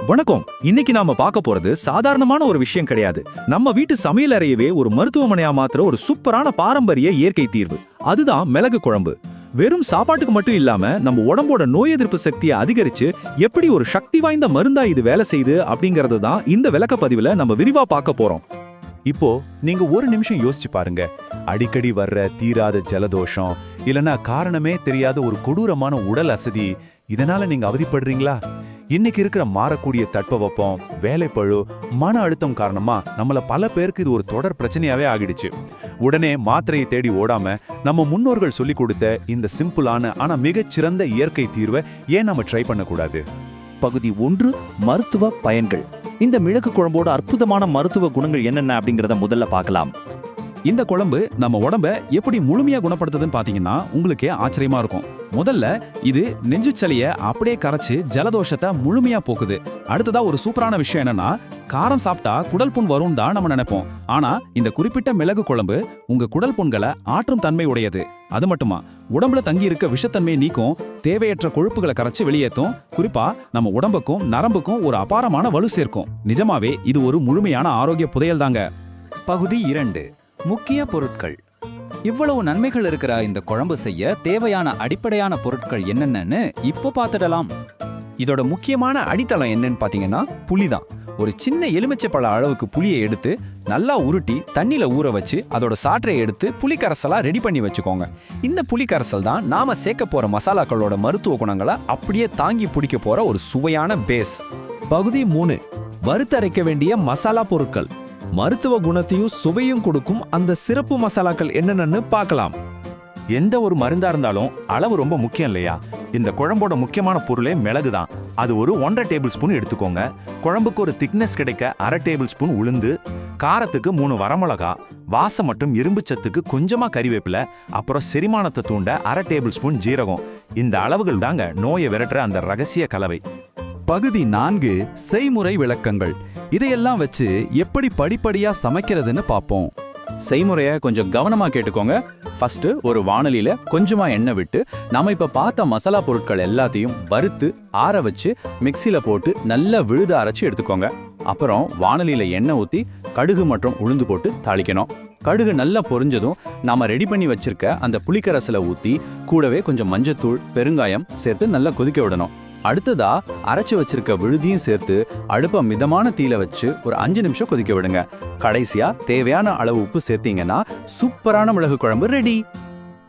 வணக்கம். இன்னைக்கு நாம பார்க்க போறது சாதாரணமான ஒரு விஷயம் கிடையாது. நம்ம வீட்டு சமையல் அறையவே ஒரு மருத்துவமனையா மாத்திர ஒரு சூப்பரான பாரம்பரிய இயற்கை தீர்வு. அதுதான் மிளகு குழம்பு. வெறும் சாப்பாட்டுக்கு மட்டும் இல்லாம நம்ம உடம்போட நோய் எதிர்ப்பு சக்தியை அதிகரிச்சு எப்படி ஒரு சக்தி வாய்ந்த மருந்தா இது வேலை செய்யுது அப்படிங்கறது தான் இந்த விளக்கப்பதிவுல நம்ம விரிவா பார்க்க போறோம். இப்போ நீங்க ஒரு நிமிஷம் யோசிச்சு பாருங்க. அடிக்கடி வர்ற தீராத ஜலதோஷம் இல்லனா காரணமே தெரியாத ஒரு கொடூரமான உடல் அசதி, இதனால நீங்க அவதிப்படுறீங்களா? இன்னைக்கு இருக்கிற மாறக்கூடிய தட்பவெப்பம், வேலைப்பழு, மன அழுத்தம் காரணமா நம்மள பல பேருக்கு இது ஒரு தொடர் பிரச்சனையாவே ஆகிடுச்சு. உடனே மாத்திரையை தேடி ஓடாம நம்ம முன்னோர்கள் சொல்லி கொடுத்த இந்த சிம்பிளான ஆனா மிகச்சிறந்த இயற்கை தீர்வை ஏன் நம்ம ட்ரை பண்ணக்கூடாது? பகுதி 1, மருத்துவ பயன்கள். இந்த மிளகு குழம்போட அற்புதமான மருத்துவ குணங்கள் என்னென்ன அப்படிங்கறத முதல்ல பார்க்கலாம். இந்த குழம்பு நம்ம உடம்ப எப்படி முழுமையா குணப்படுத்துதுன்னு பாத்தீங்கன்னா உங்களுக்கே ஆச்சரியமா இருக்கும். முதல்ல இது நெஞ்சு சளியை அப்படியே கரைச்சு ஜலதோஷத்தை முழுமையா போக்குது. அடுத்ததா ஒரு சூப்பரான விஷயம் என்னன்னா, காரம் சாப்பிட்டா குடல் புண் வரும் தான் நம்ம நினைப்போம். ஆனா இந்த குறிப்பிட்ட மிளகு குழம்பு உங்க குடல் புண்களை ஆற்றும் தன்மை உடையது. அது மட்டுமா, உடம்புல தங்கி இருக்க விஷத்தன்மையை நீக்கும், தேவையற்ற கொழுப்புகளை கரைச்சு வெளியேற்றும். குறிப்பா நம்ம உடம்புக்கும் நரம்புக்கும் ஒரு அபாரமான வலு சேர்க்கும். நிஜமாவே இது ஒரு முழுமையான ஆரோக்கிய புதையல் தாங்க. பகுதி 2, முக்கிய பொருட்கள். இவ்வளவு நன்மைகள் இருக்கிற இந்த குழம்பு செய்ய தேவையான அடிப்படையான பொருட்கள் என்னென்னு இப்போ பார்த்துடலாம். இதோட முக்கியமான அடித்தளம் என்னன்னு பாத்தீங்கன்னா புளி தான். ஒரு சின்ன எலுமிச்சைப்பழ அளவுக்கு புளியை எடுத்து நல்லா உருட்டி தண்ணியில ஊற வச்சு அதோட சாற்றை எடுத்து புளிக்கரசலா ரெடி பண்ணி வச்சுக்கோங்க. இந்த புளிக்கரசல் தான் நாம சேர்க்க போற மசாலாக்களோட மருத்துவ குணங்களை அப்படியே தாங்கி பிடிக்க போற ஒரு சுவையான பேஸ். பகுதி 3, வறுத்தரைக்க வேண்டிய மசாலா பொருட்கள். மருத்துவ குணத்தையும் சுவையும் கொடுக்கும் அந்த சிறப்பு மசாலாக்கள் என்னென்னு பார்க்கலாம். எந்த ஒரு மருந்தா இருந்தாலும் அளவு ரொம்ப முக்கியம் இல்லையா? இந்த குழம்போட முக்கியமான பொருளே மிளகு தான். அது ஒரு 1.5 டேபிள் ஸ்பூன் எடுத்துக்கோங்க. குழம்புக்கு ஒரு திக்னஸ் கிடைக்க 1/2 டேபிள் ஸ்பூன் உளுந்து, காரத்துக்கு 3 வரமிளகா, வாசம் மற்றும் இரும்பு சத்துக்கு கொஞ்சமா கறிவேப்பிலை, அப்புறம் செரிமானத்தை தூண்ட 1/2 டேபிள் ஸ்பூன் ஜீரகம். இந்த அளவுகள் தாங்க நோயை விரட்டுற அந்த ரகசிய கலவை. பகுதி 4, செய்முறை விளக்கங்கள். இதையெல்லாம் வச்சு எப்படி படிப்படியா சமைக்கிறதுன்னு பார்ப்போம். செய்முறையை கொஞ்சம் கவனமா கேட்டுக்கோங்க. ஃபர்ஸ்ட் ஒரு வாணலியில கொஞ்சமா எண்ணெய் விட்டு நாம இப்ப பார்த்த மசாலா பொருட்கள் எல்லாத்தையும் வறுத்து ஆற வச்சு மிக்சியில போட்டு நல்லா விழுத அரைச்சு எடுத்துக்கோங்க. அப்புறம் வாணலியில எண்ணெய் ஊத்தி கடுகு மற்றும் உளுந்து போட்டு தாளிக்கணும். கடுகு நல்லா பொரிஞ்சதும் நாம ரெடி பண்ணி வச்சிருக்க அந்த புளிக்கரசலை ஊத்தி கூடவே கொஞ்சம் மஞ்சத்தூள், பெருங்காயம் சேர்த்து நல்லா கொதிக்க விடணும். அடுத்ததா அரைச்சு வச்சிருக்க விழுதியும் சேர்த்து அடுப்ப மிதமான தீயில வச்சு ஒரு 5 நிமிஷம் கொதிக்க விடுங்க. கடைசியா தேவையான அளவு உப்பு சேர்த்தீங்கன்னா சூப்பரான மிளகு குழம்பு ரெடி.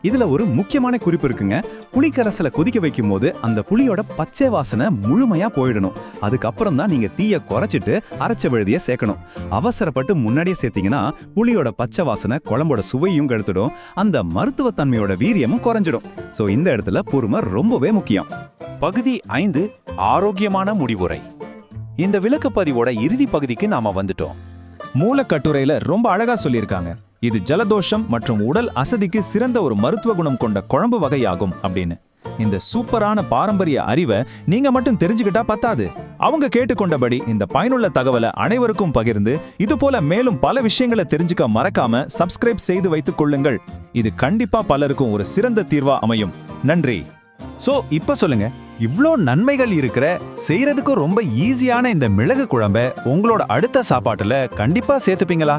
இதுல ஒரு முக்கியமான குறிப்பு இருக்குங்க. புளிக்கரசலை கொதிக்க வைக்கும் போது அந்த புளியோட பச்சை வாசனை முழுமையா போயிடணும். அதுக்கப்புறம் தான் நீங்க தீய குறைச்சிட்டு அரைச்ச விழுதிய சேர்க்கணும். அவசரப்பட்டு முன்னாடியே சேர்த்தீங்கன்னா புளியோட பச்சை வாசனை குழம்போட சுவையும் கெடுத்துடும், அந்த மருத்துவத்தன்மையோட வீரியமும் குறைஞ்சிடும். சோ இந்த இடத்துல பொறுமை ரொம்பவே முக்கியம். பகுதி 5, ஆரோக்கியமான முடிவுரை. இந்த விளக்கப்பதிவோட இறுதி பகுதிக்கு நாம வந்துட்டோம். மூலக்கட்டுரையில ரொம்ப அழகா சொல்லியிருக்காங்க. இது ஜலதோஷம் மற்றும் உடல் அசதிக்கு சிறந்த ஒரு மருத்துவ குணம் கொண்ட குழம்பு வகையாகும் அப்படின்னு. இந்த சூப்பரான பாரம்பரிய அறிவை நீங்க மட்டும் தெரிஞ்சுக்கிட்டா பத்தாது. அவங்க கேட்டுக்கொண்டபடி இந்த பயனுள்ள தகவலை அனைவருக்கும் பகிர்ந்து இது போல மேலும் பல விஷயங்களை தெரிஞ்சுக்க மறக்காம சப்ஸ்கிரைப் செய்து வைத்துக் கொள்ளுங்கள். இது கண்டிப்பா பலருக்கும் ஒரு சிறந்த தீர்வா அமையும். நன்றி. சோ இப்ப சொல்லுங்க, இவ்ளோ நன்மைகள் இருக்கிற செய்யறதுக்கு ரொம்ப ஈஸியான இந்த மிளகு குழம்ப உங்களோட அடுத்த சாப்பாட்டுல கண்டிப்பா சேர்த்துப்பீங்களா?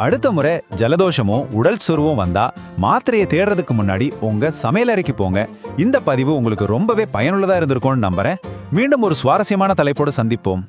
அடுத்த முறை ஜலதோஷமும் உடல் சோர்வும் வந்தா மாத்திரையை தேடுறதுக்கு முன்னாடி உங்க சமையலறைக்கு போங்க. இந்த பதிவு உங்களுக்கு ரொம்பவே பயனுள்ளதா இருந்திருக்கும்னு நம்புறேன். மீண்டும் ஒரு சுவாரஸ்யமான தலைப்போடு சந்திப்போம்.